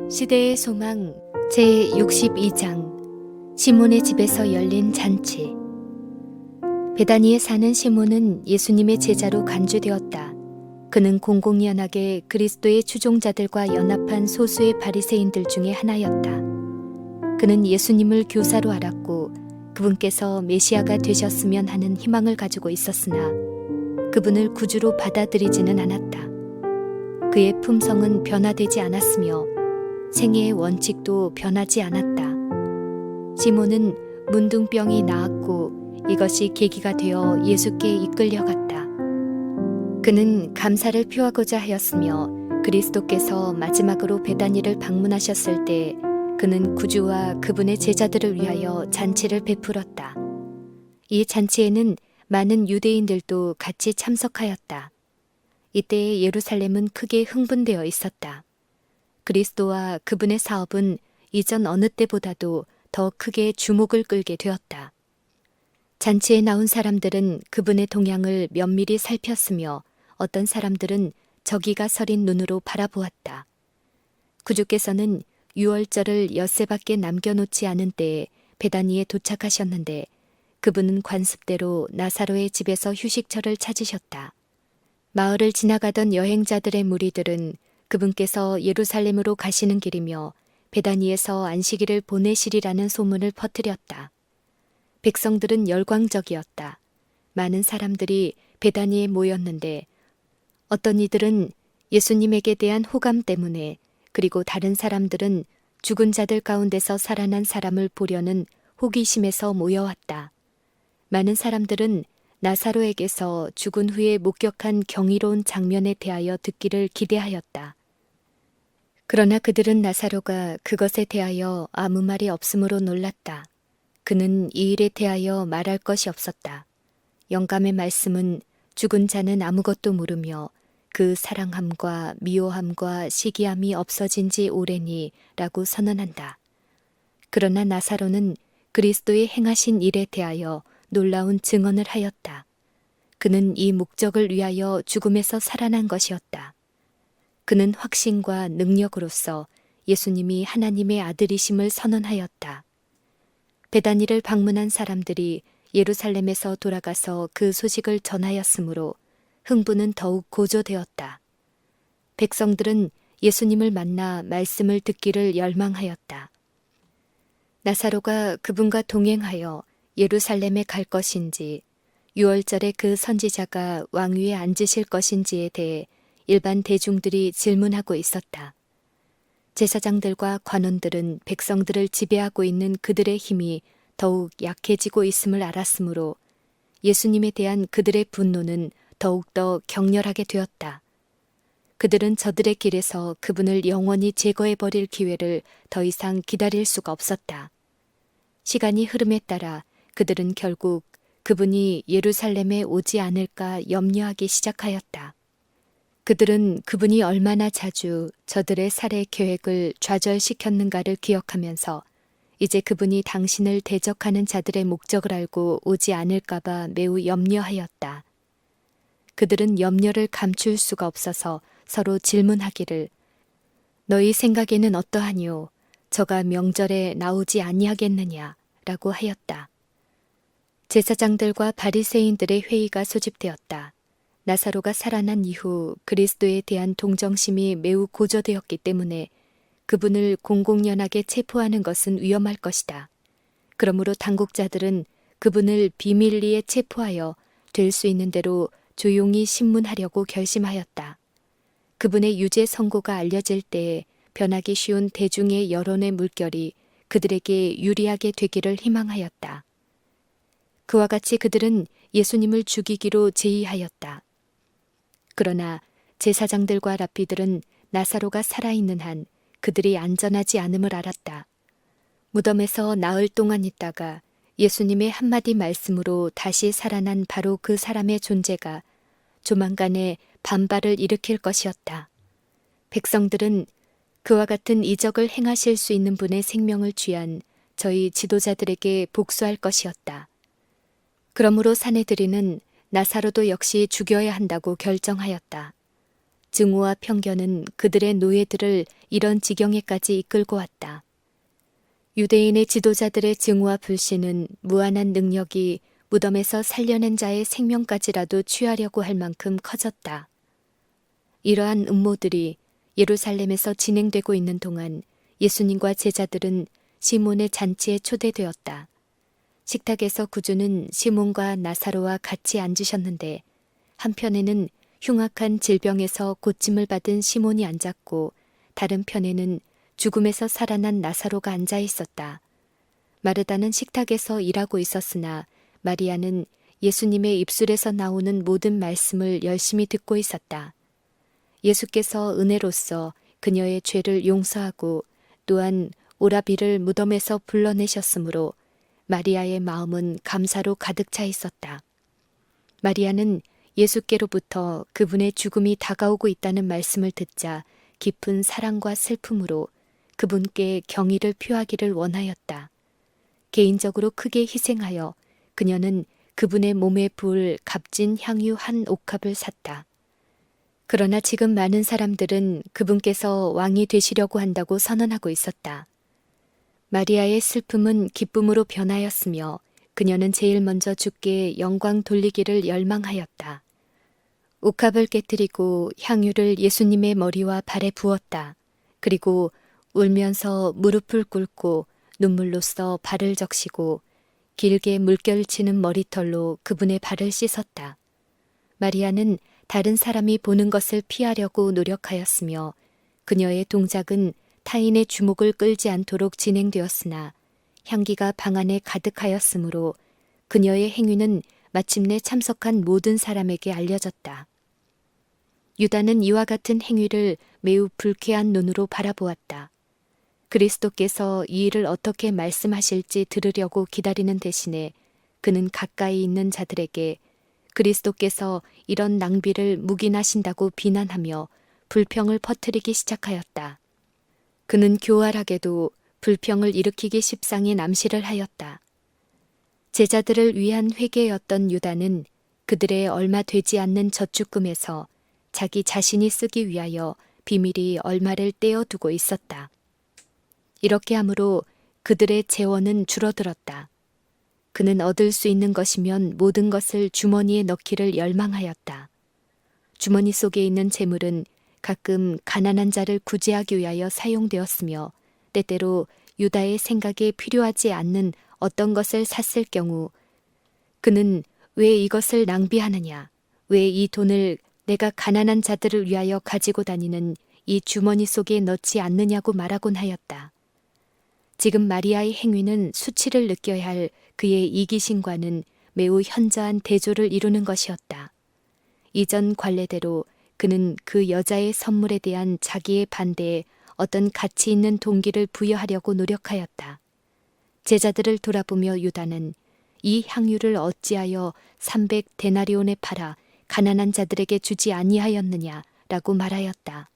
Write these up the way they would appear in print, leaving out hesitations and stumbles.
시대의 소망 제62장 시몬의 집에서 열린 잔치. 베다니에 사는 시몬은 예수님의 제자로 간주되었다. 그는 공공연하게 그리스도의 추종자들과 연합한 소수의 바리새인들 중에 하나였다. 그는 예수님을 교사로 알았고 그분께서 메시아가 되셨으면 하는 희망을 가지고 있었으나 그분을 구주로 받아들이지는 않았다. 그의 품성은 변화되지 않았으며 생애의 원칙도 변하지 않았다. 시몬은 문둥병이 나았고 이것이 계기가 되어 예수께 이끌려갔다. 그는 감사를 표하고자 하였으며 그리스도께서 마지막으로 베다니를 방문하셨을 때 그는 구주와 그분의 제자들을 위하여 잔치를 베풀었다. 이 잔치에는 많은 유대인들도 같이 참석하였다. 이때 예루살렘은 크게 흥분되어 있었다. 그리스도와 그분의 사업은 이전 어느 때보다도 더 크게 주목을 끌게 되었다. 잔치에 나온 사람들은 그분의 동향을 면밀히 살폈으며 어떤 사람들은 저기가 서린 눈으로 바라보았다. 구주께서는 유월절을 엿새밖에 남겨놓지 않은 때에 베다니에 도착하셨는데 그분은 관습대로 나사로의 집에서 휴식처를 찾으셨다. 마을을 지나가던 여행자들의 무리들은 그분께서 예루살렘으로 가시는 길이며 베다니에서 안식일을 보내시리라는 소문을 퍼뜨렸다. 백성들은 열광적이었다. 많은 사람들이 베다니에 모였는데 어떤 이들은 예수님에게 대한 호감 때문에 그리고 다른 사람들은 죽은 자들 가운데서 살아난 사람을 보려는 호기심에서 모여왔다. 많은 사람들은 나사로에게서 죽은 후에 목격한 경이로운 장면에 대하여 듣기를 기대하였다. 그러나 그들은 나사로가 그것에 대하여 아무 말이 없으므로 놀랐다. 그는 이 일에 대하여 말할 것이 없었다. 영감의 말씀은 죽은 자는 아무것도 모르며 그 사랑함과 미워함과 시기함이 없어진 지 오래니 라고 선언한다. 그러나 나사로는 그리스도의 행하신 일에 대하여 놀라운 증언을 하였다. 그는 이 목적을 위하여 죽음에서 살아난 것이었다. 그는 확신과 능력으로서 예수님이 하나님의 아들이심을 선언하였다. 베다니를 방문한 사람들이 예루살렘에서 돌아가서 그 소식을 전하였으므로 흥분은 더욱 고조되었다. 백성들은 예수님을 만나 말씀을 듣기를 열망하였다. 나사로가 그분과 동행하여 예루살렘에 갈 것인지, 유월절에 그 선지자가 왕위에 앉으실 것인지에 대해 일반 대중들이 질문하고 있었다. 제사장들과 관원들은 백성들을 지배하고 있는 그들의 힘이 더욱 약해지고 있음을 알았으므로 예수님에 대한 그들의 분노는 더욱더 격렬하게 되었다. 그들은 저들의 길에서 그분을 영원히 제거해버릴 기회를 더 이상 기다릴 수가 없었다. 시간이 흐름에 따라 그들은 결국 그분이 예루살렘에 오지 않을까 염려하기 시작하였다. 그들은 그분이 얼마나 자주 저들의 살해 계획을 좌절시켰는가를 기억하면서 이제 그분이 당신을 대적하는 자들의 목적을 알고 오지 않을까봐 매우 염려하였다. 그들은 염려를 감출 수가 없어서 서로 질문하기를 너희 생각에는 어떠하니요? 저가 명절에 나오지 아니하겠느냐? 라고 하였다. 제사장들과 바리새인들의 회의가 소집되었다. 나사로가 살아난 이후 그리스도에 대한 동정심이 매우 고조되었기 때문에 그분을 공공연하게 체포하는 것은 위험할 것이다. 그러므로 당국자들은 그분을 비밀리에 체포하여 될 수 있는 대로 조용히 신문하려고 결심하였다. 그분의 유죄 선고가 알려질 때에 변하기 쉬운 대중의 여론의 물결이 그들에게 유리하게 되기를 희망하였다. 그와 같이 그들은 예수님을 죽이기로 제의하였다. 그러나 제사장들과 랍비들은 나사로가 살아있는 한 그들이 안전하지 않음을 알았다. 무덤에서 나흘 동안 있다가 예수님의 한마디 말씀으로 다시 살아난 바로 그 사람의 존재가 조만간에 반발을 일으킬 것이었다. 백성들은 그와 같은 이적을 행하실 수 있는 분의 생명을 취한 저희 지도자들에게 복수할 것이었다. 그러므로 사내들이는 나사로도 역시 죽여야 한다고 결정하였다. 증오와 편견은 그들의 노예들을 이런 지경에까지 이끌고 왔다. 유대인의 지도자들의 증오와 불신은 무한한 능력이 무덤에서 살려낸 자의 생명까지라도 취하려고 할 만큼 커졌다. 이러한 음모들이 예루살렘에서 진행되고 있는 동안 예수님과 제자들은 시몬의 잔치에 초대되었다. 식탁에서 구주는 시몬과 나사로와 같이 앉으셨는데 한편에는 흉악한 질병에서 고침을 받은 시몬이 앉았고 다른 편에는 죽음에서 살아난 나사로가 앉아 있었다. 마르다는 식탁에서 일하고 있었으나 마리아는 예수님의 입술에서 나오는 모든 말씀을 열심히 듣고 있었다. 예수께서 은혜로써 그녀의 죄를 용서하고 또한 오라비를 무덤에서 불러내셨으므로 마리아의 마음은 감사로 가득 차 있었다. 마리아는 예수께로부터 그분의 죽음이 다가오고 있다는 말씀을 듣자 깊은 사랑과 슬픔으로 그분께 경의를 표하기를 원하였다. 개인적으로 크게 희생하여 그녀는 그분의 몸에 부을 값진 향유 한 옥합을 샀다. 그러나 지금 많은 사람들은 그분께서 왕이 되시려고 한다고 선언하고 있었다. 마리아의 슬픔은 기쁨으로 변하였으며 그녀는 제일 먼저 주께 영광 돌리기를 열망하였다. 옥합을 깨뜨리고 향유를 예수님의 머리와 발에 부었다. 그리고 울면서 무릎을 꿇고 눈물로써 발을 적시고 길게 물결치는 머리털로 그분의 발을 씻었다. 마리아는 다른 사람이 보는 것을 피하려고 노력하였으며 그녀의 동작은 타인의 주목을 끌지 않도록 진행되었으나 향기가 방 안에 가득하였으므로 그녀의 행위는 마침내 참석한 모든 사람에게 알려졌다. 유다는 이와 같은 행위를 매우 불쾌한 눈으로 바라보았다. 그리스도께서 이 일을 어떻게 말씀하실지 들으려고 기다리는 대신에 그는 가까이 있는 자들에게 그리스도께서 이런 낭비를 묵인하신다고 비난하며 불평을 퍼뜨리기 시작하였다. 그는 교활하게도 불평을 일으키기 십상인 암시를 하였다. 제자들을 위한 회개였던 유다는 그들의 얼마 되지 않는 저축금에서 자기 자신이 쓰기 위하여 비밀히 얼마를 떼어두고 있었다. 이렇게 함으로 그들의 재원은 줄어들었다. 그는 얻을 수 있는 것이면 모든 것을 주머니에 넣기를 열망하였다. 주머니 속에 있는 재물은 가끔 가난한 자를 구제하기 위하여 사용되었으며 때때로 유다의 생각에 필요하지 않는 어떤 것을 샀을 경우 그는 왜 이것을 낭비하느냐, 왜 이 돈을 내가 가난한 자들을 위하여 가지고 다니는 이 주머니 속에 넣지 않느냐고 말하곤 하였다. 지금 마리아의 행위는 수치를 느껴야 할 그의 이기심과는 매우 현저한 대조를 이루는 것이었다. 이전 관례대로 그는 그 여자의 선물에 대한 자기의 반대에 어떤 가치 있는 동기를 부여하려고 노력하였다. 제자들을 돌아보며 유다는 이 향유를 어찌하여 300데나리온에 팔아 가난한 자들에게 주지 아니하였느냐라고 말하였다.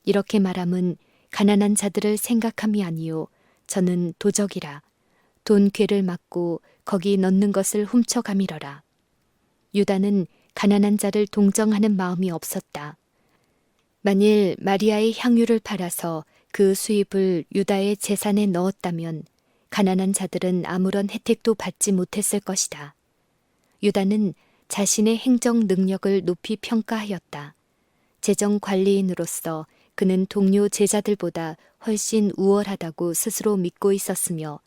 이렇게 말함은 가난한 자들을 생각함이 아니요 저는 도적이라 돈 궤를 막고 거기 넣는 것을 훔쳐가밀어라. 유다는 가난한 자를 동정하는 마음이 없었다. 만일 마리아의 향유를 팔아서 그 수입을 유다의 재산에 넣었다면 가난한 자들은 아무런 혜택도 받지 못했을 것이다. 유다는 자신의 행정 능력을 높이 평가하였다. 재정 관리인으로서 그는 동료 제자들보다 훨씬 우월하다고 스스로 믿고 있었으며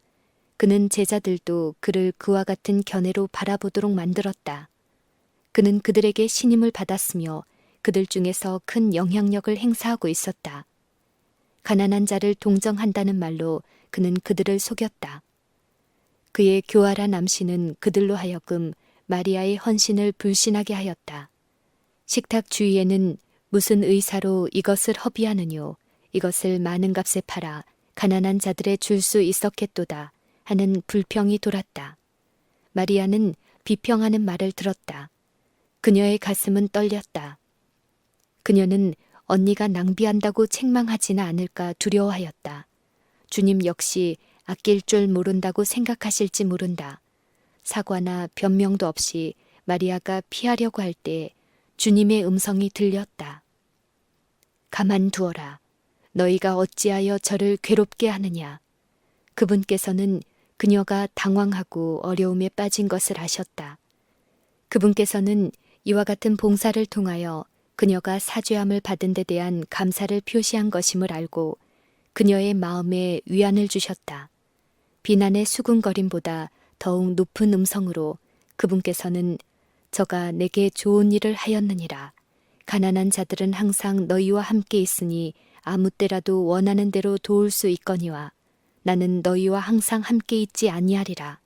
그는 제자들도 그를 그와 같은 견해로 바라보도록 만들었다. 그는 그들에게 신임을 받았으며 그들 중에서 큰 영향력을 행사하고 있었다. 가난한 자를 동정한다는 말로 그는 그들을 속였다. 그의 교활한 암시는 그들로 하여금 마리아의 헌신을 불신하게 하였다. 식탁 주위에는 무슨 의사로 이것을 허비하느뇨, 이것을 많은 값에 팔아 가난한 자들에 줄 수 있었겠도다 하는 불평이 돌았다. 마리아는 비평하는 말을 들었다. 그녀의 가슴은 떨렸다. 그녀는 언니가 낭비한다고 책망하지는 않을까 두려워하였다. 주님 역시 아낄 줄 모른다고 생각하실지 모른다. 사과나 변명도 없이 마리아가 피하려고 할 때 주님의 음성이 들렸다. 가만두어라. 너희가 어찌하여 저를 괴롭게 하느냐. 그분께서는 그녀가 당황하고 어려움에 빠진 것을 아셨다. 그분께서는 이와 같은 봉사를 통하여 그녀가 사죄함을 받은 데 대한 감사를 표시한 것임을 알고 그녀의 마음에 위안을 주셨다. 비난의 수군거림보다 더욱 높은 음성으로 그분께서는 저가 내게 좋은 일을 하였느니라. 가난한 자들은 항상 너희와 함께 있으니 아무 때라도 원하는 대로 도울 수 있거니와 나는 너희와 항상 함께 있지 아니하리라.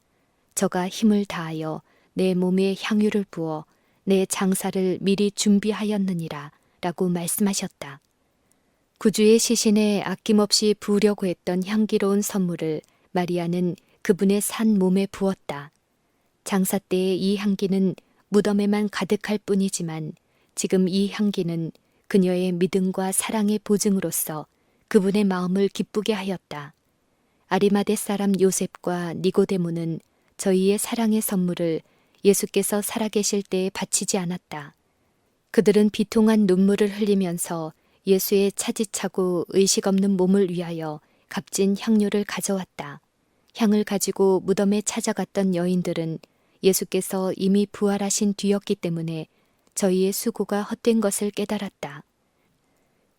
저가 힘을 다하여 내 몸에 향유를 부어 내 장사를 미리 준비하였느니라 라고 말씀하셨다. 구주의 시신에 아낌없이 부으려고 했던 향기로운 선물을 마리아는 그분의 산 몸에 부었다. 장사 때의 이 향기는 무덤에만 가득할 뿐이지만 지금 이 향기는 그녀의 믿음과 사랑의 보증으로서 그분의 마음을 기쁘게 하였다. 아리마대 사람 요셉과 니고데모는 저희의 사랑의 선물을 예수께서 살아계실 때에 바치지 않았다. 그들은 비통한 눈물을 흘리면서 예수의 차지차고 의식 없는 몸을 위하여 값진 향료를 가져왔다. 향을 가지고 무덤에 찾아갔던 여인들은 예수께서 이미 부활하신 뒤였기 때문에 저희의 수고가 헛된 것을 깨달았다.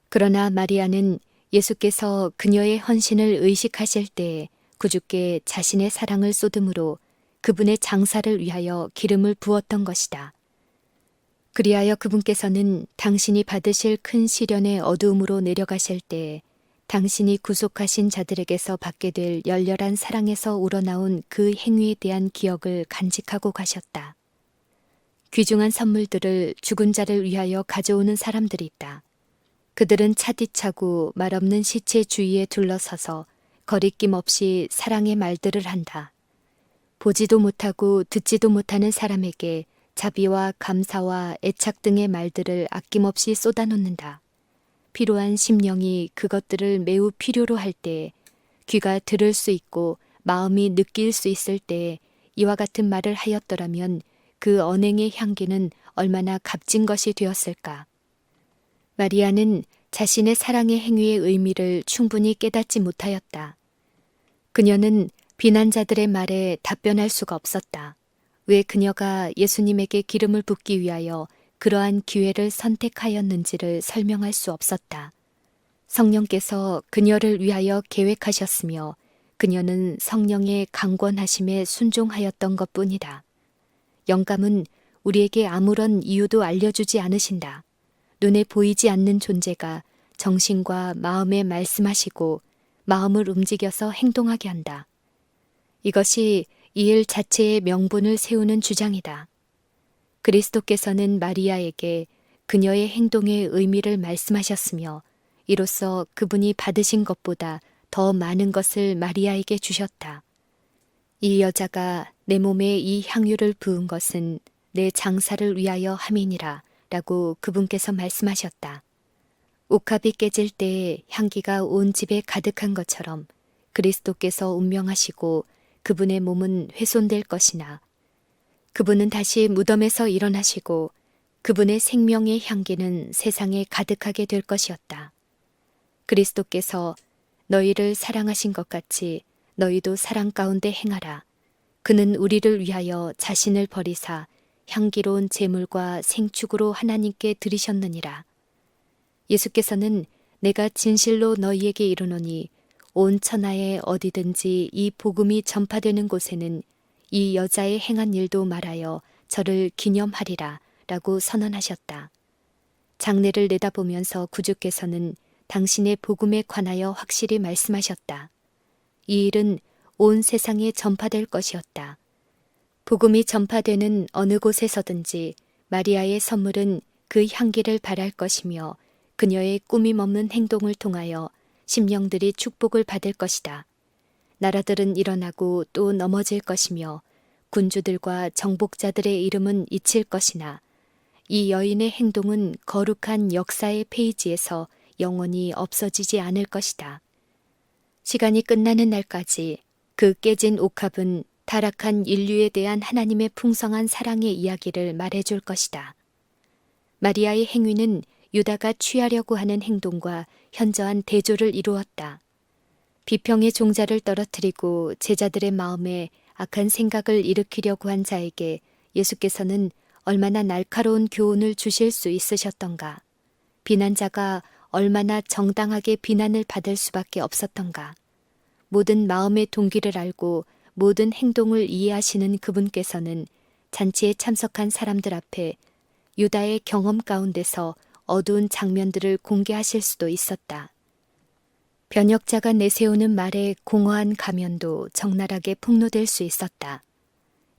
그러나 마리아는 예수께서 그녀의 헌신을 의식하실 때에 구주께 자신의 사랑을 쏟음으로 그분의 장사를 위하여 기름을 부었던 것이다. 그리하여 그분께서는 당신이 받으실 큰 시련의 어두움으로 내려가실 때에 당신이 구속하신 자들에게서 받게 될 열렬한 사랑에서 우러나온 그 행위에 대한 기억을 간직하고 가셨다. 귀중한 선물들을 죽은 자를 위하여 가져오는 사람들이 있다. 그들은 차디차고 말없는 시체 주위에 둘러서서 거리낌 없이 사랑의 말들을 한다. 보지도 못하고 듣지도 못하는 사람에게 자비와 감사와 애착 등의 말들을 아낌없이 쏟아놓는다. 필요한 심령이 그것들을 매우 필요로 할 때, 귀가 들을 수 있고 마음이 느낄 수 있을 때 이와 같은 말을 하였더라면 그 언행의 향기는 얼마나 값진 것이 되었을까. 마리아는 자신의 사랑의 행위의 의미를 충분히 깨닫지 못하였다. 그녀는 비난자들의 말에 답변할 수가 없었다. 왜 그녀가 예수님에게 기름을 붓기 위하여 그러한 기회를 선택하였는지를 설명할 수 없었다. 성령께서 그녀를 위하여 계획하셨으며 그녀는 성령의 강권하심에 순종하였던 것뿐이다. 영감은 우리에게 아무런 이유도 알려주지 않으신다. 눈에 보이지 않는 존재가 정신과 마음에 말씀하시고 마음을 움직여서 행동하게 한다. 이것이 이 일 자체의 명분을 세우는 주장이다. 그리스도께서는 마리아에게 그녀의 행동의 의미를 말씀하셨으며 이로써 그분이 받으신 것보다 더 많은 것을 마리아에게 주셨다. 이 여자가 내 몸에 이 향유를 부은 것은 내 장사를 위하여 함이니라 라고 그분께서 말씀하셨다. 옥합이 깨질 때에 향기가 온 집에 가득한 것처럼 그리스도께서 운명하시고 그분의 몸은 훼손될 것이나 그분은 다시 무덤에서 일어나시고 그분의 생명의 향기는 세상에 가득하게 될 것이었다. 그리스도께서 너희를 사랑하신 것 같이 너희도 사랑 가운데 행하라. 그는 우리를 위하여 자신을 버리사 향기로운 제물과 생축으로 하나님께 드리셨느니라. 예수께서는 내가 진실로 너희에게 이르노니 온 천하에 어디든지 이 복음이 전파되는 곳에는 이 여자의 행한 일도 말하여 저를 기념하리라 라고 선언하셨다. 장례를 내다보면서 구주께서는 당신의 복음에 관하여 확실히 말씀하셨다. 이 일은 온 세상에 전파될 것이었다. 복음이 전파되는 어느 곳에서든지 마리아의 선물은 그 향기를 발할 것이며 그녀의 꾸밈 없는 행동을 통하여 심령들이 축복을 받을 것이다. 나라들은 일어나고 또 넘어질 것이며 군주들과 정복자들의 이름은 잊힐 것이나 이 여인의 행동은 거룩한 역사의 페이지에서 영원히 없어지지 않을 것이다. 시간이 끝나는 날까지 그 깨진 옥합은 타락한 인류에 대한 하나님의 풍성한 사랑의 이야기를 말해줄 것이다. 마리아의 행위는 유다가 취하려고 하는 행동과 현저한 대조를 이루었다. 비평의 종자를 떨어뜨리고 제자들의 마음에 악한 생각을 일으키려고 한 자에게 예수께서는 얼마나 날카로운 교훈을 주실 수 있으셨던가. 비난자가 얼마나 정당하게 비난을 받을 수밖에 없었던가. 모든 마음의 동기를 알고 모든 행동을 이해하시는 그분께서는 잔치에 참석한 사람들 앞에 유다의 경험 가운데서 어두운 장면들을 공개하실 수도 있었다. 변역자가 내세우는 말에 공허한 가면도 적나라하게 폭로될 수 있었다.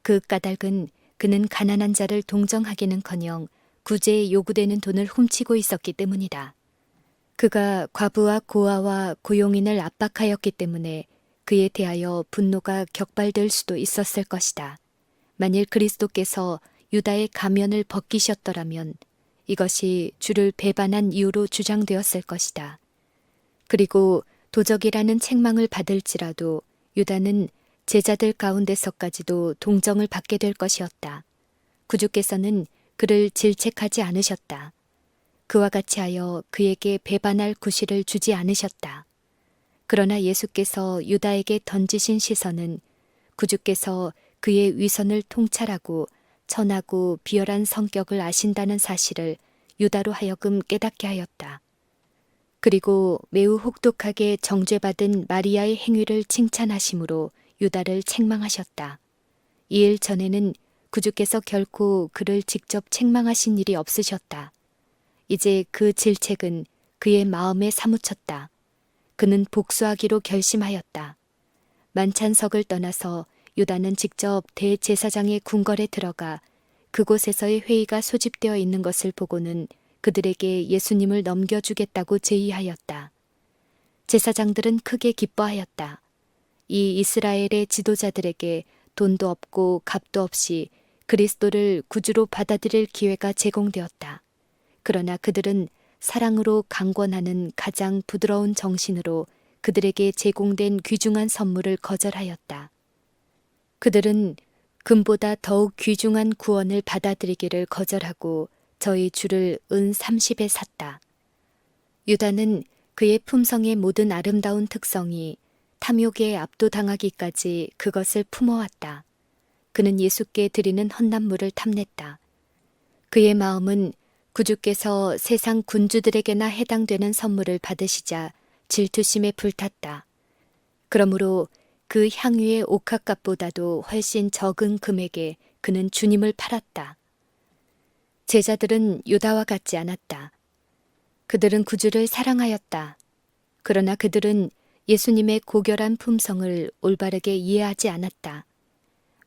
그 까닭은 그는 가난한 자를 동정하기는커녕 구제에 요구되는 돈을 훔치고 있었기 때문이다. 그가 과부와 고아와 고용인을 압박하였기 때문에 그에 대하여 분노가 격발될 수도 있었을 것이다. 만일 그리스도께서 유다의 가면을 벗기셨더라면 이것이 주를 배반한 이유로 주장되었을 것이다. 그리고 도적이라는 책망을 받을지라도 유다는 제자들 가운데서까지도 동정을 받게 될 것이었다. 구주께서는 그를 질책하지 않으셨다. 그와 같이 하여 그에게 배반할 구실을 주지 않으셨다. 그러나 예수께서 유다에게 던지신 시선은 구주께서 그의 위선을 통찰하고 천하고 비열한 성격을 아신다는 사실을 유다로 하여금 깨닫게 하였다. 그리고 매우 혹독하게 정죄받은 마리아의 행위를 칭찬하심으로 유다를 책망하셨다. 이 일 전에는 구주께서 결코 그를 직접 책망하신 일이 없으셨다. 이제 그 질책은 그의 마음에 사무쳤다. 그는 복수하기로 결심하였다. 만찬석을 떠나서 유다는 직접 대제사장의 궁궐에 들어가 그곳에서의 회의가 소집되어 있는 것을 보고는 그들에게 예수님을 넘겨주겠다고 제의하였다. 제사장들은 크게 기뻐하였다. 이 이스라엘의 지도자들에게 돈도 없고 값도 없이 그리스도를 구주로 받아들일 기회가 제공되었다. 그러나 그들은 사랑으로 강권하는 가장 부드러운 정신으로 그들에게 제공된 귀중한 선물을 거절하였다. 그들은 금보다 더욱 귀중한 구원을 받아들이기를 거절하고 저희 주를 은 30에 샀다. 유다는 그의 품성의 모든 아름다운 특성이 탐욕에 압도당하기까지 그것을 품어왔다. 그는 예수께 드리는 헌납물을 탐냈다. 그의 마음은 구주께서 세상 군주들에게나 해당되는 선물을 받으시자 질투심에 불탔다. 그러므로 그 향유의 옥합값보다도 훨씬 적은 금액에 그는 주님을 팔았다. 제자들은 유다와 같지 않았다. 그들은 구주를 사랑하였다. 그러나 그들은 예수님의 고결한 품성을 올바르게 이해하지 않았다.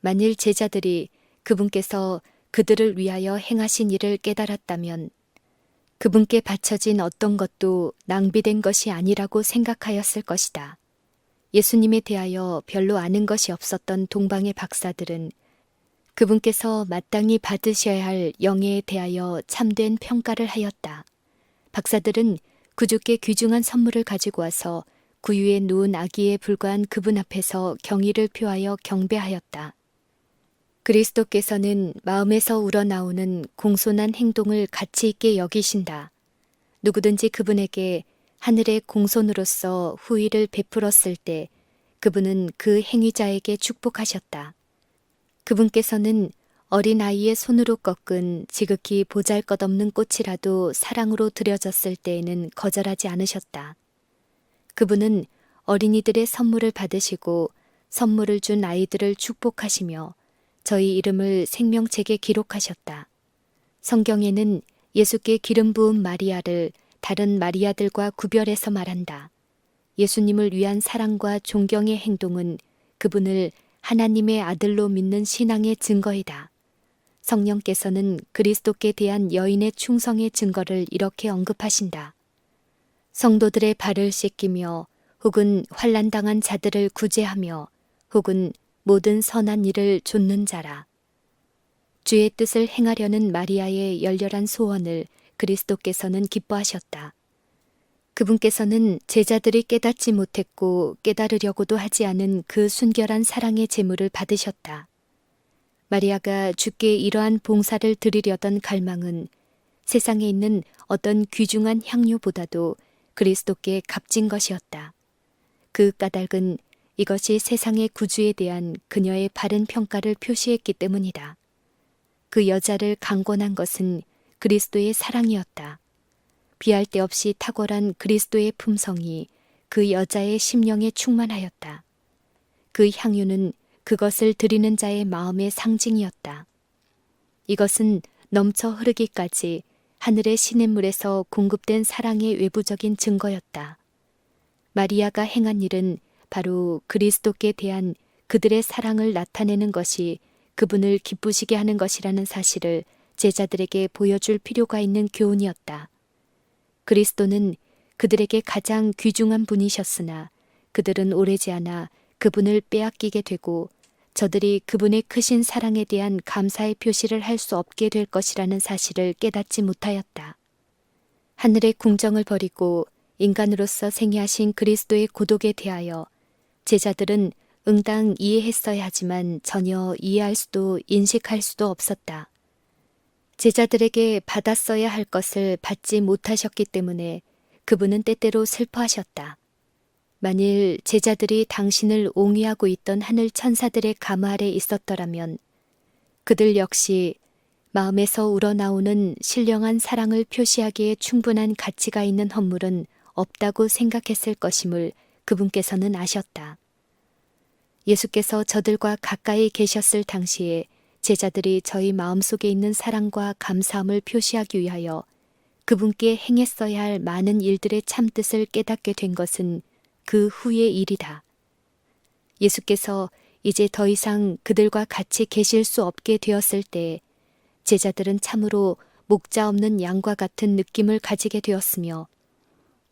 만일 제자들이 그분께서 그들을 위하여 행하신 일을 깨달았다면 그분께 바쳐진 어떤 것도 낭비된 것이 아니라고 생각하였을 것이다. 예수님에 대하여 별로 아는 것이 없었던 동방의 박사들은 그분께서 마땅히 받으셔야 할 영예에 대하여 참된 평가를 하였다. 박사들은 구주께 귀중한 선물을 가지고 와서 구유에 누운 아기에 불과한 그분 앞에서 경의를 표하여 경배하였다. 그리스도께서는 마음에서 우러나오는 공손한 행동을 가치 있게 여기신다. 누구든지 그분에게 하늘의 공손으로서 후의를 베풀었을 때 그분은 그 행위자에게 축복하셨다. 그분께서는 어린아이의 손으로 꺾은 지극히 보잘것없는 꽃이라도 사랑으로 드려졌을 때에는 거절하지 않으셨다. 그분은 어린이들의 선물을 받으시고 선물을 준 아이들을 축복하시며 저희 이름을 생명책에 기록하셨다. 성경에는 예수께 기름 부은 마리아를 다른 마리아들과 구별해서 말한다. 예수님을 위한 사랑과 존경의 행동은 그분을 하나님의 아들로 믿는 신앙의 증거이다. 성령께서는 그리스도께 대한 여인의 충성의 증거를 이렇게 언급하신다. 성도들의 발을 씻기며 혹은 환난당한 자들을 구제하며 혹은 모든 선한 일을 좇는 자라. 주의 뜻을 행하려는 마리아의 열렬한 소원을 그리스도께서는 기뻐하셨다. 그분께서는 제자들이 깨닫지 못했고 깨달으려고도 하지 않은 그 순결한 사랑의 제물을 받으셨다. 마리아가 주께 이러한 봉사를 드리려던 갈망은 세상에 있는 어떤 귀중한 향유보다도 그리스도께 값진 것이었다. 그 까닭은 이것이 세상의 구주에 대한 그녀의 바른 평가를 표시했기 때문이다. 그 여자를 강권한 것은 그리스도의 사랑이었다. 비할 데 없이 탁월한 그리스도의 품성이 그 여자의 심령에 충만하였다. 그 향유는 그것을 드리는 자의 마음의 상징이었다. 이것은 넘쳐 흐르기까지 하늘의 시냇물에서 공급된 사랑의 외부적인 증거였다. 마리아가 행한 일은 바로 그리스도께 대한 그들의 사랑을 나타내는 것이 그분을 기쁘시게 하는 것이라는 사실을 제자들에게 보여줄 필요가 있는 교훈이었다. 그리스도는 그들에게 가장 귀중한 분이셨으나 그들은 오래지 않아 그분을 빼앗기게 되고 저들이 그분의 크신 사랑에 대한 감사의 표시를 할 수 없게 될 것이라는 사실을 깨닫지 못하였다. 하늘의 궁정을 버리고 인간으로서 생애하신 그리스도의 고독에 대하여 제자들은 응당 이해했어야 하지만 전혀 이해할 수도 인식할 수도 없었다. 제자들에게 받았어야 할 것을 받지 못하셨기 때문에 그분은 때때로 슬퍼하셨다. 만일 제자들이 당신을 옹이하고 있던 하늘 천사들의 가마 아래 있었더라면 그들 역시 마음에서 우러나오는 신령한 사랑을 표시하기에 충분한 가치가 있는 헌물은 없다고 생각했을 것임을 그분께서는 아셨다. 예수께서 저들과 가까이 계셨을 당시에 제자들이 저희 마음속에 있는 사랑과 감사함을 표시하기 위하여 그분께 행했어야 할 많은 일들의 참뜻을 깨닫게 된 것은 그 후의 일이다. 예수께서 이제 더 이상 그들과 같이 계실 수 없게 되었을 때 제자들은 참으로 목자 없는 양과 같은 느낌을 가지게 되었으며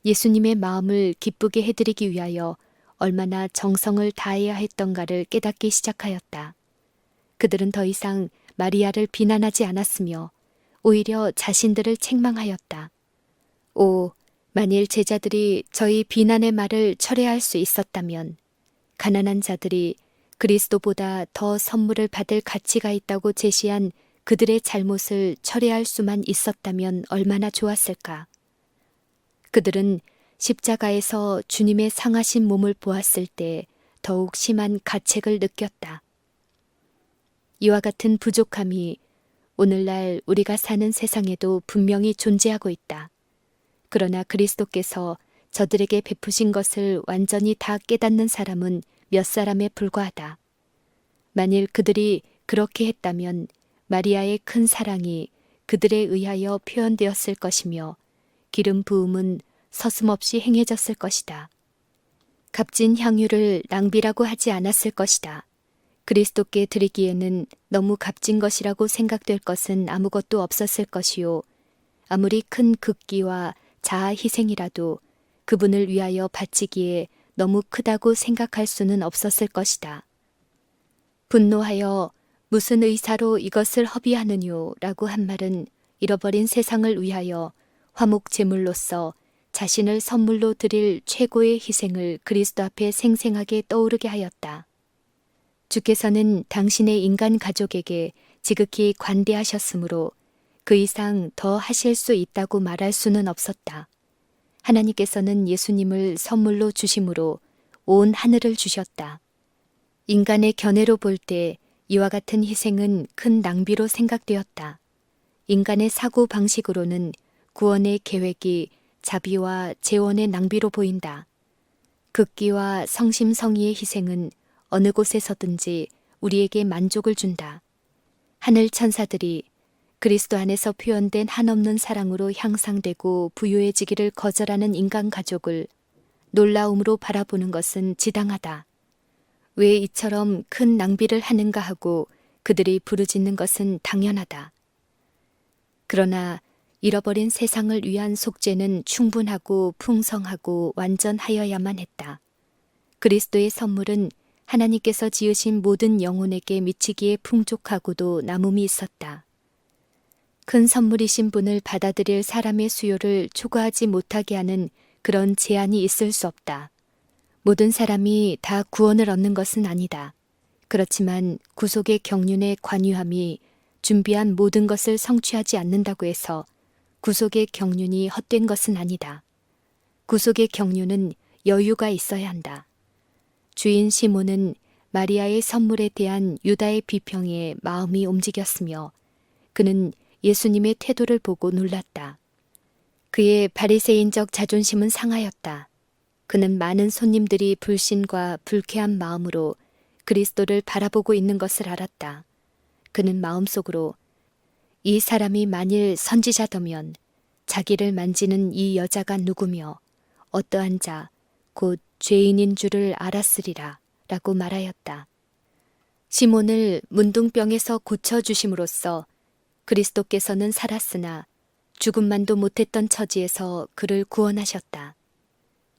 예수님의 마음을 기쁘게 해드리기 위하여 얼마나 정성을 다해야 했던가를 깨닫기 시작하였다. 그들은 더 이상 마리아를 비난하지 않았으며 오히려 자신들을 책망하였다. 오, 만일 제자들이 저희 비난의 말을 철회할 수 있었다면 가난한 자들이 그리스도보다 더 선물을 받을 가치가 있다고 제시한 그들의 잘못을 철회할 수만 있었다면 얼마나 좋았을까. 그들은 십자가에서 주님의 상하신 몸을 보았을 때 더욱 심한 가책을 느꼈다. 이와 같은 부족함이 오늘날 우리가 사는 세상에도 분명히 존재하고 있다. 그러나 그리스도께서 저들에게 베푸신 것을 완전히 다 깨닫는 사람은 몇 사람에 불과하다. 만일 그들이 그렇게 했다면 마리아의 큰 사랑이 그들에 의하여 표현되었을 것이며 기름 부음은 서슴없이 행해졌을 것이다. 값진 향유를 낭비라고 하지 않았을 것이다. 그리스도께 드리기에는 너무 값진 것이라고 생각될 것은 아무것도 없었을 것이요. 아무리 큰 극기와 자아 희생이라도 그분을 위하여 바치기에 너무 크다고 생각할 수는 없었을 것이다. 분노하여 무슨 의사로 이것을 허비하느뇨 라고 한 말은 잃어버린 세상을 위하여 화목 제물로서 자신을 선물로 드릴 최고의 희생을 그리스도 앞에 생생하게 떠오르게 하였다. 주께서는 당신의 인간 가족에게 지극히 관대하셨으므로 그 이상 더 하실 수 있다고 말할 수는 없었다. 하나님께서는 예수님을 선물로 주심으로 온 하늘을 주셨다. 인간의 견해로 볼 때 이와 같은 희생은 큰 낭비로 생각되었다. 인간의 사고 방식으로는 구원의 계획이 자비와 재원의 낭비로 보인다. 극기와 성심성의의 희생은 어느 곳에서든지 우리에게 만족을 준다. 하늘 천사들이 그리스도 안에서 표현된 한없는 사랑으로 향상되고 부유해지기를 거절하는 인간 가족을 놀라움으로 바라보는 것은 지당하다. 왜 이처럼 큰 낭비를 하는가 하고 그들이 부르짖는 것은 당연하다. 그러나 잃어버린 세상을 위한 속죄는 충분하고 풍성하고 완전하여야만 했다. 그리스도의 선물은 하나님께서 지으신 모든 영혼에게 미치기에 풍족하고도 남음이 있었다. 큰 선물이신 분을 받아들일 사람의 수요를 초과하지 못하게 하는 그런 제한이 있을 수 없다. 모든 사람이 다 구원을 얻는 것은 아니다. 그렇지만 구속의 경륜의 관유함이 준비한 모든 것을 성취하지 않는다고 해서 구속의 경륜이 헛된 것은 아니다. 구속의 경륜은 여유가 있어야 한다. 주인 시몬은 마리아의 선물에 대한 유다의 비평에 마음이 움직였으며 그는 예수님의 태도를 보고 놀랐다. 그의 바리새인적 자존심은 상하였다. 그는 많은 손님들이 불신과 불쾌한 마음으로 그리스도를 바라보고 있는 것을 알았다. 그는 마음속으로 이 사람이 만일 선지자더면 자기를 만지는 이 여자가 누구며 어떠한 자, 곧 죄인인 줄을 알았으리라 라고 말하였다. 시몬을 문둥병에서 고쳐주심으로써 그리스도께서는 살았으나 죽음만도 못했던 처지에서 그를 구원하셨다.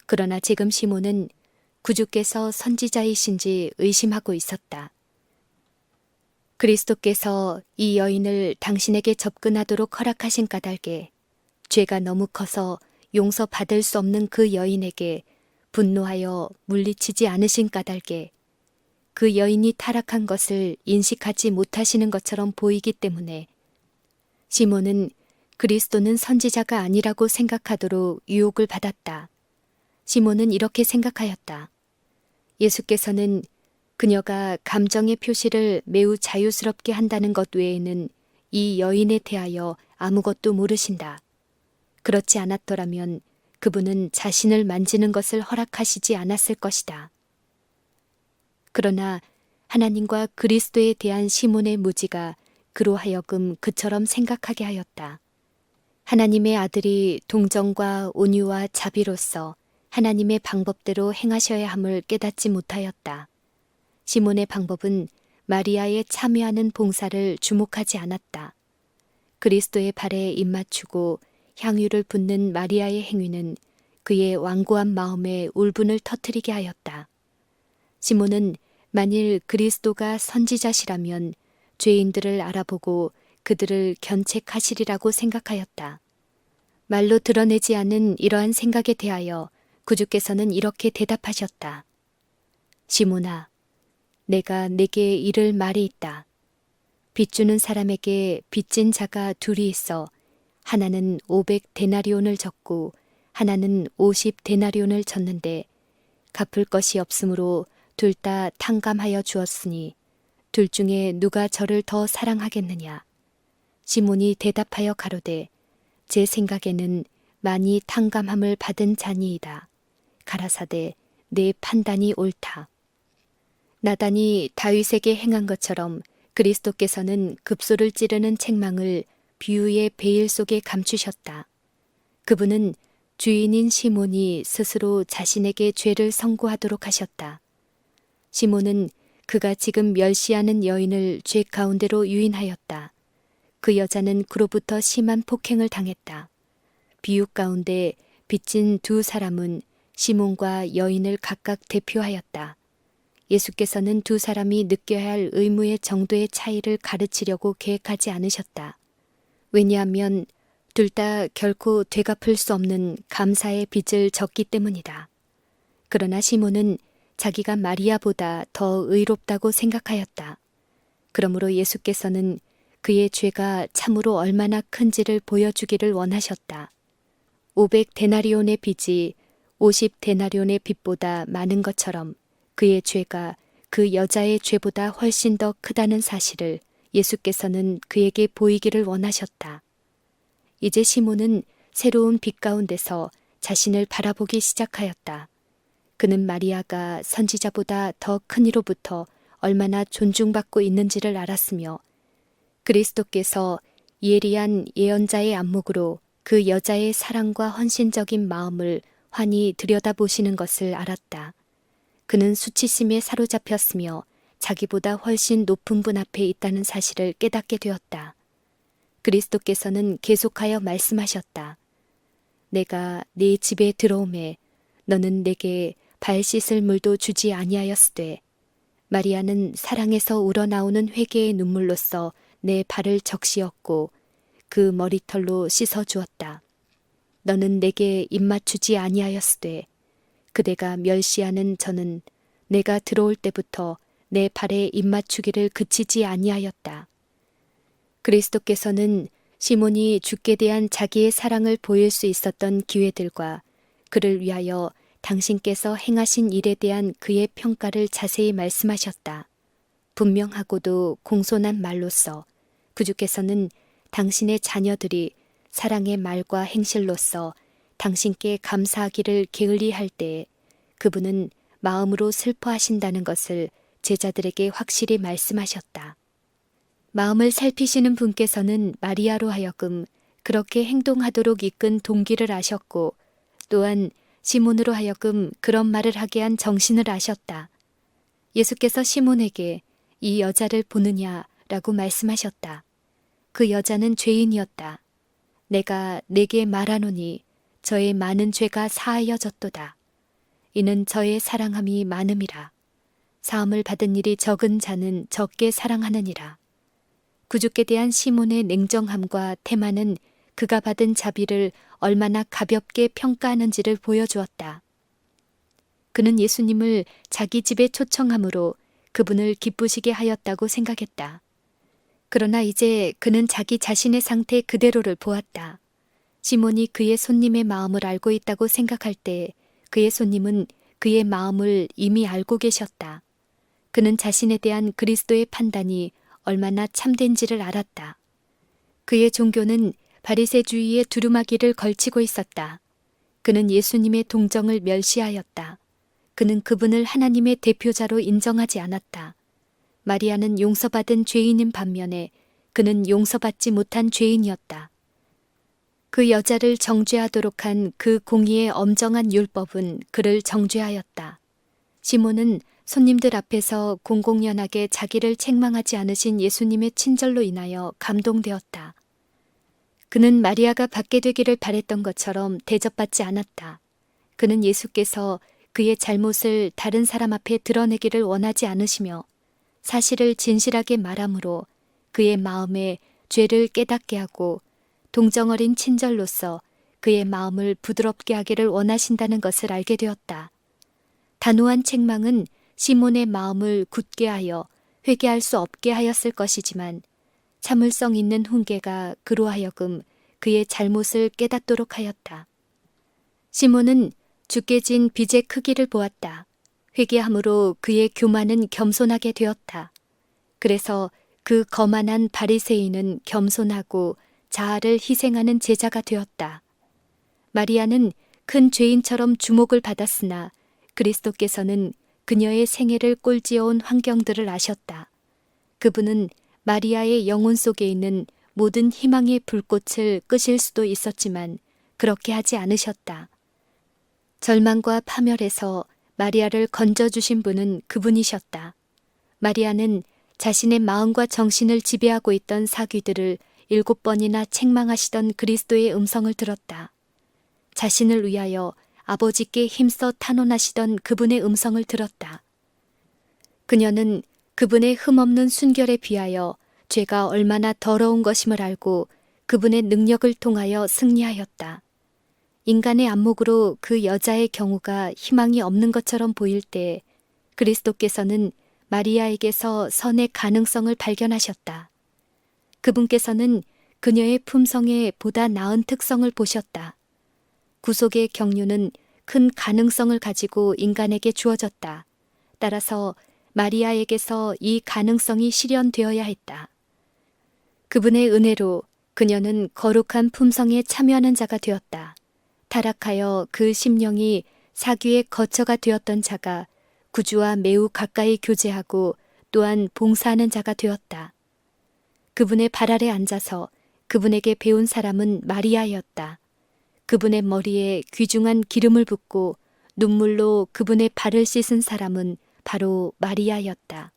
그러나 지금 시몬은 구주께서 선지자이신지 의심하고 있었다. 그리스도께서 이 여인을 당신에게 접근하도록 허락하신 까닭에 죄가 너무 커서 용서받을 수 없는 그 여인에게 분노하여 물리치지 않으신 까닭에 그 여인이 타락한 것을 인식하지 못하시는 것처럼 보이기 때문에 시몬은 그리스도는 선지자가 아니라고 생각하도록 유혹을 받았다. 시몬은 이렇게 생각하였다. 예수께서는 그녀가 감정의 표시를 매우 자유스럽게 한다는 것 외에는 이 여인에 대하여 아무것도 모르신다. 그렇지 않았더라면 그분은 자신을 만지는 것을 허락하시지 않았을 것이다. 그러나 하나님과 그리스도에 대한 시몬의 무지가 그로 하여금 그처럼 생각하게 하였다. 하나님의 아들이 동정과 온유와 자비로서 하나님의 방법대로 행하셔야 함을 깨닫지 못하였다. 시몬의 방법은 마리아의 참여하는 봉사를 주목하지 않았다. 그리스도의 발에 입맞추고 향유를 붓는 마리아의 행위는 그의 완고한 마음에 울분을 터뜨리게 하였다. 시몬은 만일 그리스도가 선지자시라면 죄인들을 알아보고 그들을 견책하시리라고 생각하였다. 말로 드러내지 않은 이러한 생각에 대하여 구주께서는 이렇게 대답하셨다. 시몬아, 내가 내게 이를 말이 있다. 빚주는 사람에게 빚진 자가 둘이 있어 하나는 500데나리온을 졌고 하나는 50데나리온을 졌는데 갚을 것이 없으므로 둘 다 탕감하여 주었으니 둘 중에 누가 저를 더 사랑하겠느냐. 시몬이 대답하여 가로되 제 생각에는 많이 탕감함을 받은 자니이다. 가라사대 내 판단이 옳다. 나단이 다윗에게 행한 것처럼 그리스도께서는 급소를 찌르는 책망을 비유의 베일 속에 감추셨다. 그분은 주인인 시몬이 스스로 자신에게 죄를 선고하도록 하셨다. 시몬은 그가 지금 멸시하는 여인을 죄 가운데로 유인하였다. 그 여자는 그로부터 심한 폭행을 당했다. 비유 가운데 빚진 두 사람은 시몬과 여인을 각각 대표하였다. 예수께서는 두 사람이 느껴야 할 의무의 정도의 차이를 가르치려고 계획하지 않으셨다. 왜냐하면 둘 다 결코 되갚을 수 없는 감사의 빚을 졌기 때문이다. 그러나 시몬은 자기가 마리아보다 더 의롭다고 생각하였다. 그러므로 예수께서는 그의 죄가 참으로 얼마나 큰지를 보여주기를 원하셨다. 500데나리온의 빚이 50데나리온의 빚보다 많은 것처럼 그의 죄가 그 여자의 죄보다 훨씬 더 크다는 사실을 예수께서는 그에게 보이기를 원하셨다. 이제 시몬은 새로운 빛 가운데서 자신을 바라보기 시작하였다. 그는 마리아가 선지자보다 더 큰 이로부터 얼마나 존중받고 있는지를 알았으며 그리스도께서 예리한 예언자의 안목으로 그 여자의 사랑과 헌신적인 마음을 환히 들여다보시는 것을 알았다. 그는 수치심에 사로잡혔으며 자기보다 훨씬 높은 분 앞에 있다는 사실을 깨닫게 되었다. 그리스도께서는 계속하여 말씀하셨다. 내가 네 집에 들어오매 너는 내게 발 씻을 물도 주지 아니하였으되 마리아는 사랑에서 우러나오는 회개의 눈물로써 내 발을 적시었고 그 머리털로 씻어 주었다. 너는 내게 입맞추지 아니하였으되 그대가 멸시하는 저는 내가 들어올 때부터 내 발에 입맞추기를 그치지 아니하였다. 그리스도께서는 시몬이 주께 대한 자기의 사랑을 보일 수 있었던 기회들과 그를 위하여 당신께서 행하신 일에 대한 그의 평가를 자세히 말씀하셨다. 분명하고도 공손한 말로써 구주께서는 당신의 자녀들이 사랑의 말과 행실로서 당신께 감사하기를 게을리할 때에 그분은 마음으로 슬퍼하신다는 것을 제자들에게 확실히 말씀하셨다. 마음을 살피시는 분께서는 마리아로 하여금 그렇게 행동하도록 이끈 동기를 아셨고 또한 시몬으로 하여금 그런 말을 하게 한 정신을 아셨다. 예수께서 시몬에게 이 여자를 보느냐라고 말씀하셨다. 그 여자는 죄인이었다. 내가 네게 말하노니 저의 많은 죄가 사하여졌도다. 이는 저의 사랑함이 많음이라. 사함을 받은 일이 적은 자는 적게 사랑하느니라. 구주께 대한 시몬의 냉정함과 태만은 그가 받은 자비를 얼마나 가볍게 평가하는지를 보여주었다. 그는 예수님을 자기 집에 초청함으로 그분을 기쁘시게 하였다고 생각했다. 그러나 이제 그는 자기 자신의 상태 그대로를 보았다. 시몬이 그의 손님의 마음을 알고 있다고 생각할 때 그의 손님은 그의 마음을 이미 알고 계셨다. 그는 자신에 대한 그리스도의 판단이 얼마나 참된지를 알았다. 그의 종교는 바리새주의의 두루마기를 걸치고 있었다. 그는 예수님의 동정을 멸시하였다. 그는 그분을 하나님의 대표자로 인정하지 않았다. 마리아는 용서받은 죄인인 반면에 그는 용서받지 못한 죄인이었다. 그 여자를 정죄하도록 한 그 공의의 엄정한 율법은 그를 정죄하였다. 시몬은 손님들 앞에서 공공연하게 자기를 책망하지 않으신 예수님의 친절로 인하여 감동되었다. 그는 마리아가 받게 되기를 바랬던 것처럼 대접받지 않았다. 그는 예수께서 그의 잘못을 다른 사람 앞에 드러내기를 원하지 않으시며 사실을 진실하게 말함으로 그의 마음에 죄를 깨닫게 하고 동정어린 친절로서 그의 마음을 부드럽게 하기를 원하신다는 것을 알게 되었다. 단호한 책망은 시몬의 마음을 굳게 하여 회개할 수 없게 하였을 것이지만 참을성 있는 훈계가 그로 하여금 그의 잘못을 깨닫도록 하였다. 시몬은 주께 진 빚의 크기를 보았다. 회개함으로 그의 교만은 겸손하게 되었다. 그래서 그 거만한 바리새인은 겸손하고 자아를 희생하는 제자가 되었다. 마리아는 큰 죄인처럼 주목을 받았으나 그리스도께서는 그녀의 생애를 꼴지어온 환경들을 아셨다. 그분은 마리아의 영혼 속에 있는 모든 희망의 불꽃을 끄실 수도 있었지만 그렇게 하지 않으셨다. 절망과 파멸에서 마리아를 건져주신 분은 그분이셨다. 마리아는 자신의 마음과 정신을 지배하고 있던 사귀들을 7번이나 책망하시던 그리스도의 음성을 들었다. 자신을 위하여 아버지께 힘써 탄원하시던 그분의 음성을 들었다. 그녀는 그분의 흠없는 순결에 비하여 죄가 얼마나 더러운 것임을 알고 그분의 능력을 통하여 승리하였다. 인간의 안목으로 그 여자의 경우가 희망이 없는 것처럼 보일 때 그리스도께서는 마리아에게서 선의 가능성을 발견하셨다. 그분께서는 그녀의 품성에 보다 나은 특성을 보셨다. 구속의 경륜은 큰 가능성을 가지고 인간에게 주어졌다. 따라서 마리아에게서 이 가능성이 실현되어야 했다. 그분의 은혜로 그녀는 거룩한 품성에 참여하는 자가 되었다. 타락하여 그 심령이 사귀의 거처가 되었던 자가 구주와 매우 가까이 교제하고 또한 봉사하는 자가 되었다. 그분의 발 아래 앉아서 그분에게 배운 사람은 마리아였다. 그분의 머리에 귀중한 기름을 붓고 눈물로 그분의 발을 씻은 사람은 바로 마리아였다.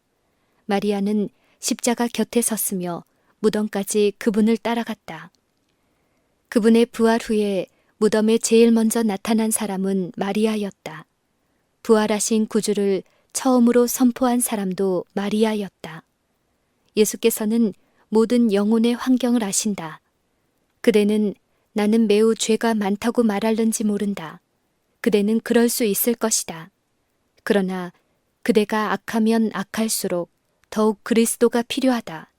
마리아는 십자가 곁에 섰으며 무덤까지 그분을 따라갔다. 그분의 부활 후에 무덤에 제일 먼저 나타난 사람은 마리아였다. 부활하신 구주를 처음으로 선포한 사람도 마리아였다. 예수께서는 모든 영혼의 환경을 아신다. 그대는 나는 매우 죄가 많다고 말할는지 모른다. 그대는 그럴 수 있을 것이다. 그러나 그대가 악하면 악할수록 더욱 그리스도가 필요하다.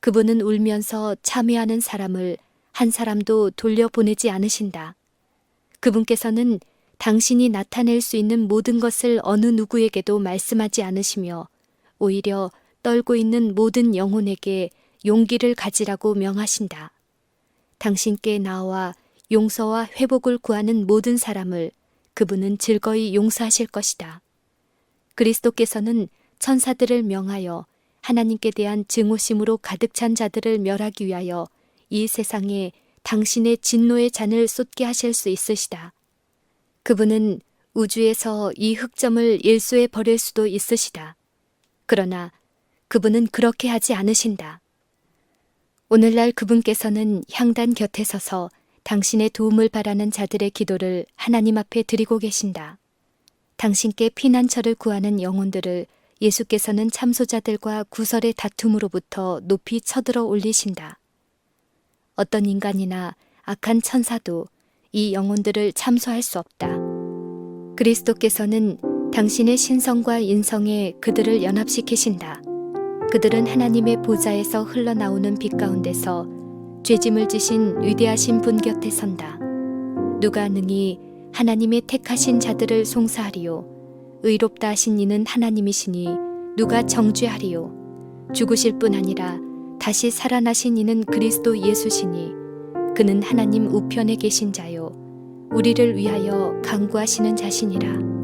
그분은 울면서 참회하는 사람을 한 사람도 돌려보내지 않으신다. 그분께서는 당신이 나타낼 수 있는 모든 것을 어느 누구에게도 말씀하지 않으시며 오히려 떨고 있는 모든 영혼에게 용기를 가지라고 명하신다. 당신께 나와 용서와 회복을 구하는 모든 사람을 그분은 즐거이 용서하실 것이다. 그리스도께서는 천사들을 명하여 하나님께 대한 증오심으로 가득 찬 자들을 멸하기 위하여 이 세상에 당신의 진노의 잔을 쏟게 하실 수 있으시다. 그분은 우주에서 이 흑점을 일소에 버릴 수도 있으시다. 그러나 그분은 그렇게 하지 않으신다. 오늘날 그분께서는 향단 곁에 서서 당신의 도움을 바라는 자들의 기도를 하나님 앞에 드리고 계신다. 당신께 피난처를 구하는 영혼들을 예수께서는 참소자들과 구설의 다툼으로부터 높이 쳐들어 올리신다. 어떤 인간이나 악한 천사도 이 영혼들을 참소할 수 없다. 그리스도께서는 당신의 신성과 인성에 그들을 연합시키신다. 그들은 하나님의 보좌에서 흘러나오는 빛 가운데서 죄짐을 지신 위대하신 분 곁에 선다. 누가 능히 하나님의 택하신 자들을 송사하리요. 의롭다 하신 이는 하나님이시니 누가 정죄하리요. 죽으실 뿐 아니라 다시 살아나신 이는 그리스도 예수시니 그는 하나님 우편에 계신 자요. 우리를 위하여 간구하시는 자시니라.